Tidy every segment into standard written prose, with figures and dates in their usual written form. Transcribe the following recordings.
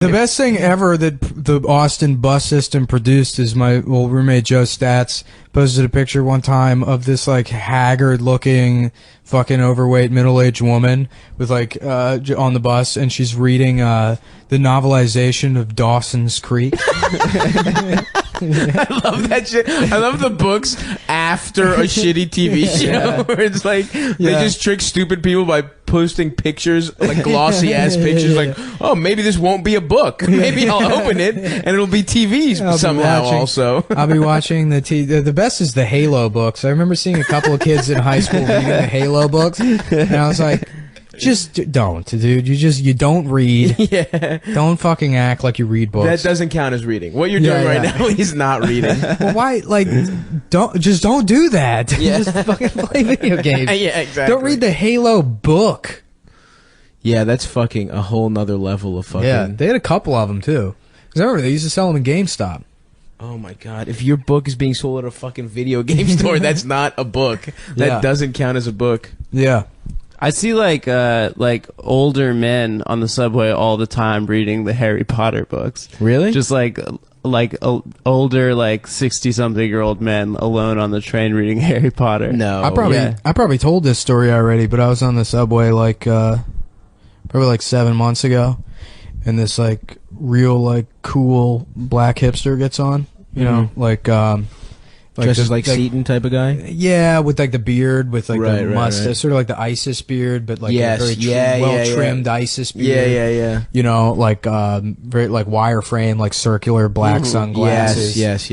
The best thing ever that the Austin bus system produced is my old roommate Joe Stats posted a picture one time of this like haggard-looking, fucking overweight middle-aged woman with like on the bus, and she's reading the novelization of Dawson's Creek. I love that shit. I love the books after a shitty TV show where it's like they just trick stupid people by posting pictures, like glossy ass pictures, like, oh, maybe this won't be a book. Maybe I'll open it and it'll be TV somehow. Also, I'll be watching the best is the Halo books. I remember seeing a couple of kids in high school reading the Halo books, and I was like, just don't, dude. You don't read. Yeah. Don't fucking act like you read books. That doesn't count as reading. What you're doing right now is not reading. Well, why? Like, don't do that. Yeah. Just fucking play video games. Yeah, exactly. Don't read the Halo book. Yeah, that's fucking a whole nother level of fucking. Yeah, they had a couple of them too. Because I remember they used to sell them in GameStop. Oh my god! If your book is being sold at a fucking video game store, that's not a book. That doesn't count as a book. Yeah. I see like older men on the subway all the time reading the Harry Potter books. Really? Just like older 60-something-year-old men alone on the train reading Harry Potter. No. I probably told this story already, but I was on the subway probably 7 months ago, and this real cool black hipster gets on. You know, Just like Seaton type of guy? Yeah, with the beard, with the mustache, right. sort of like the ISIS beard, but a Yes, very well-trimmed ISIS beard. Yeah. You know, very wireframe, circular black sunglasses. Yes.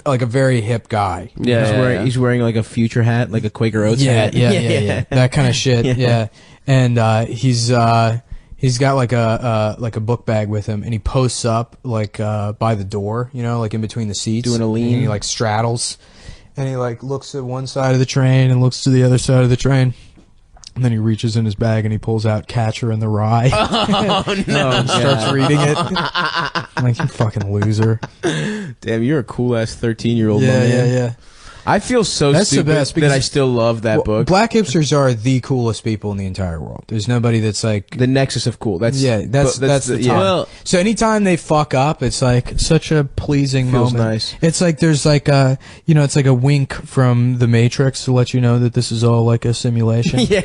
A very hip guy. Yeah, he's wearing a Future hat, like a Quaker Oats hat. Yeah. That kind of shit. Yeah. And he's got a book bag with him, and he posts up by the door, you know, in between the seats, doing a lean. And he straddles, and he looks at one side of the train and looks to the other side of the train, and then he reaches in his bag and he pulls out Catcher in the Rye. Oh no! And starts reading it. I'm like, you fucking loser. Damn, you're a cool ass 13-year-old. Yeah. I feel so That's stupid the best that I still love that book. Black hipsters are the coolest people in the entire world. There's nobody that's the nexus of cool. That's the time. Well, so anytime they fuck up, it's such a pleasing feels moment. Nice. It's there's it's like a wink from the Matrix to let you know that this is all a simulation. Yeah.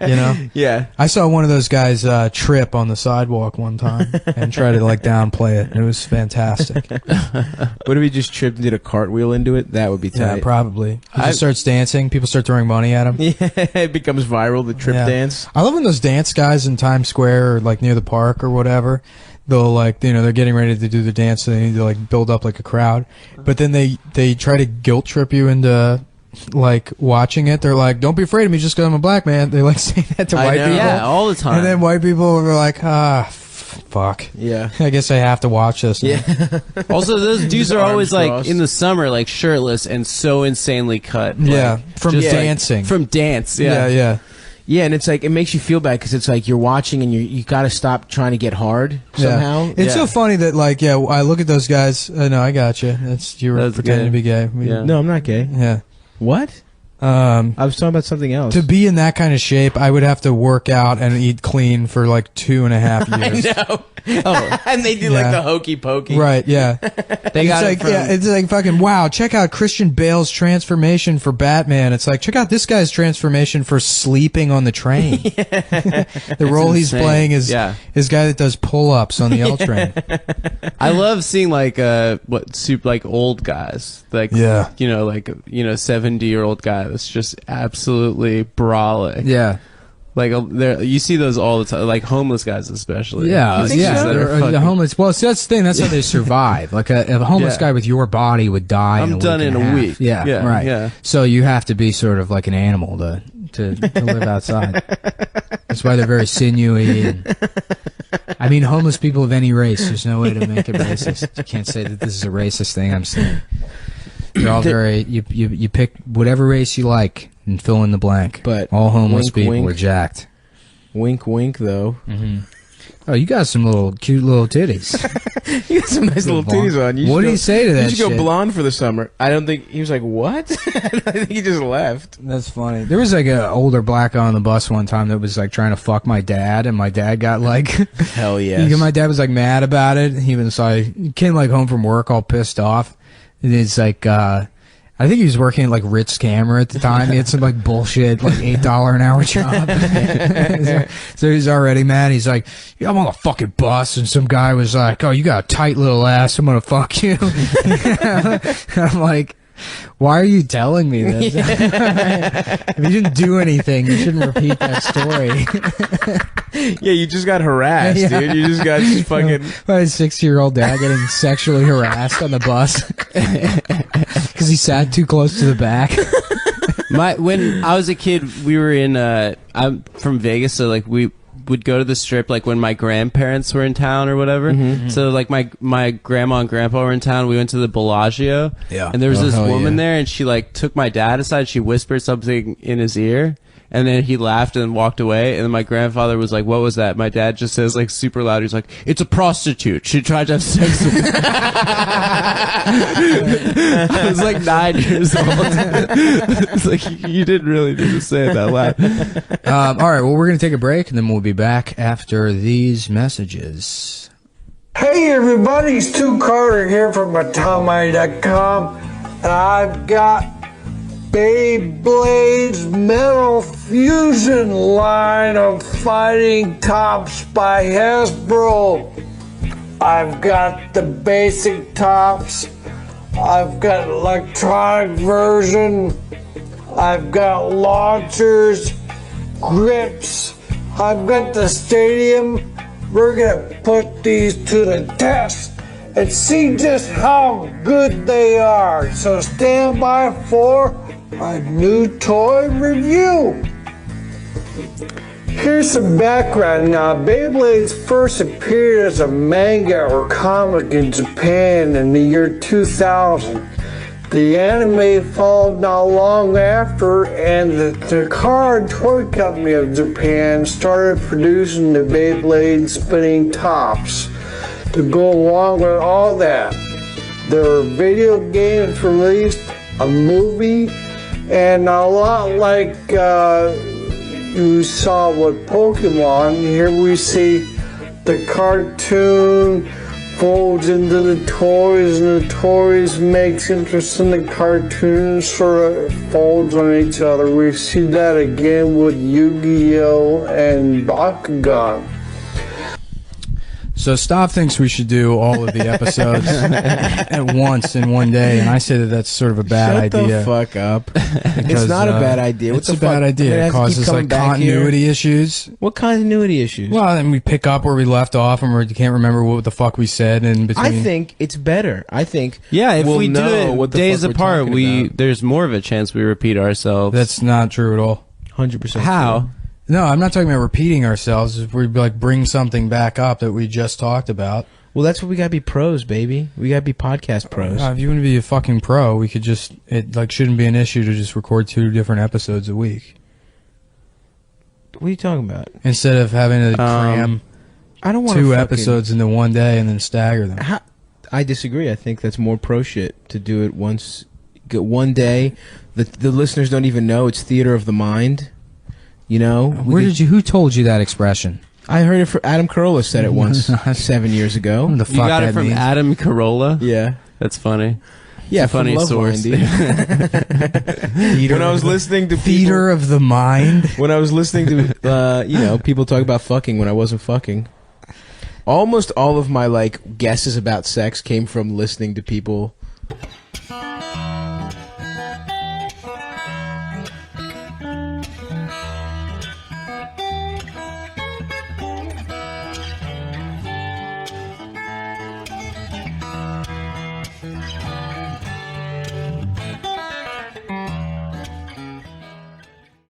You know? Yeah. I saw one of those guys trip on the sidewalk one time and try to downplay it. It was fantastic. What if he just tripped and did a cartwheel into it? That would be tight. Yeah, probably. He just starts dancing. People start throwing money at him. Yeah, it becomes viral, the trip dance. I love when those dance guys in Times Square or near the park or whatever, they'll they're getting ready to do the dance, so they need to build up a crowd. But then they try to guilt trip you into watching it. They're like, don't be afraid of me just because I'm a black man. They say that to white people. Yeah, all the time. And then white people are like, fuck. Yeah. I guess I have to watch this now. Yeah. Also, those dudes are always crossed. in the summer shirtless and so insanely cut. Yeah. From dancing. From dance. Yeah. Yeah, and it's it makes you feel bad because it's you're watching and you got to stop trying to get hard somehow. Yeah. It's so funny that I look at those guys. No, I got you. You were pretending to be gay. Yeah. No, I'm not gay. Yeah. What? I was talking about something else. To be in that kind of shape, I would have to work out and eat clean for 2.5 years. I know. Oh. And they do the hokey pokey. Right, yeah. It's fucking, wow, check out Christian Bale's transformation for Batman. It's check out this guy's transformation for sleeping on the train. The role he's playing is guy that does pull-ups on the L train. I love seeing old guys. 70-year-old guy that's just absolutely brolic. Yeah. You see those all the time, homeless guys especially. Yeah, The homeless. Well, see, that's the thing. That's how they survive. A homeless guy with your body would die. I'm done in a week. Yeah, right. Yeah. So you have to be sort of like an animal to live outside. That's why they're very sinewy. And, homeless people of any race. There's no way to make it racist. You can't say that this is a racist thing. I'm saying they're all very. You pick whatever race you like and fill in the blank. But all homeless wink, people wink. are jacked. Wink, wink, though. Mm-hmm. Oh, you got some cute little titties. You got some nice little titties on. What did he say to that You should go shit? blonde for the summer. I don't think... He was like, what? I think he just left. That's funny. There was like an older black guy on the bus one time that was like trying to fuck my dad, and my dad got like... Hell yes. My dad was like mad about it. He was like... He came like home from work all pissed off. And it's like... I think he was working at like Ritz Camera at the time. He had some like bullshit, like $8 an hour job. So he's already mad. He's like, yeah, I'm on a fucking bus, and some guy was like, oh, you got a tight little ass. I'm gonna fuck you. I'm like, why are you telling me this? If you didn't do anything, you shouldn't repeat that story. Yeah, you just got harassed, dude. You just got fucking... My 6-year-old dad getting sexually harassed on the bus because he sat too close to the back. When I was a kid, we were in. I'm from Vegas, so like we would go to the Strip like when my grandparents were in town or whatever. Mm-hmm. So like my grandma and grandpa were in town. We went to the Bellagio. Yeah. And there was this woman there, and she like took my dad aside. She whispered something in his ear. And then he laughed and walked away. And then my grandfather was like, what was that? My dad just says, like, super loud. He's like, it's a prostitute. She tried to have sex with me. I was like 9 years old. It's like, you didn't really need to say it that loud. All right, well, we're going to take a break, and then we'll be back after these messages. Hey, everybody. It's Stu Carter here from Atomic.com. And I've got Beyblade's Metal Fusion line of fighting tops by Hasbro. I've got the basic tops. I've got electronic version. I've got launchers, grips. I've got the stadium. We're gonna put these to the test and see just how good they are. So stand by for a new toy review. Here's some background now. Beyblades first appeared as a manga or comic in Japan in the year 2000. The anime followed not long after, and the Takara Toy Company of Japan started producing the Beyblade spinning tops to go along with all that. There were video games released, a movie, and a lot like you saw with Pokemon. Here we see the cartoon folds into the toys, and the toys makes interesting cartoons sort of folds on each other. We see that again with Yu-Gi-Oh! And Bakugan. So Stav thinks we should do all of the episodes at once in one day, and I say that that's sort of a bad idea. Shut the fuck up. Because, It's not a bad idea. What It's the a bad fuck? idea. It causes like continuity issues. What continuity issues? Well, and we pick up where we left off, and we can't remember what the fuck we said in between. I think it's better. I think Yeah, if we'll we do know it what the days fuck we're apart, talking about. there's more of a chance we repeat ourselves. That's not true at all. 100%. How? No, I'm not talking about repeating ourselves. We like bring something back up that we just talked about. Well, that's what we gotta be pros, baby. We gotta be podcast pros. If you want to be a fucking pro, we could just it like shouldn't be an issue to just record 2 different episodes a week What are you talking about? instead of having to cram I don't want 2 episodes into one day and then stagger them. I disagree. I think that's more pro shit to do it once, get one day. The listeners don't even know it's theater of the mind. You know, Who told you that expression? I heard it from Adam Carolla said it once 7 years ago. What the You fuck got that it from means. Adam Carolla? Yeah, That's funny. yeah, It's a funny from source. Loveline, dude. When I was listening to Theater of the mind. when I was listening to people talk about fucking when I wasn't fucking, almost all of my like guesses about sex came from listening to people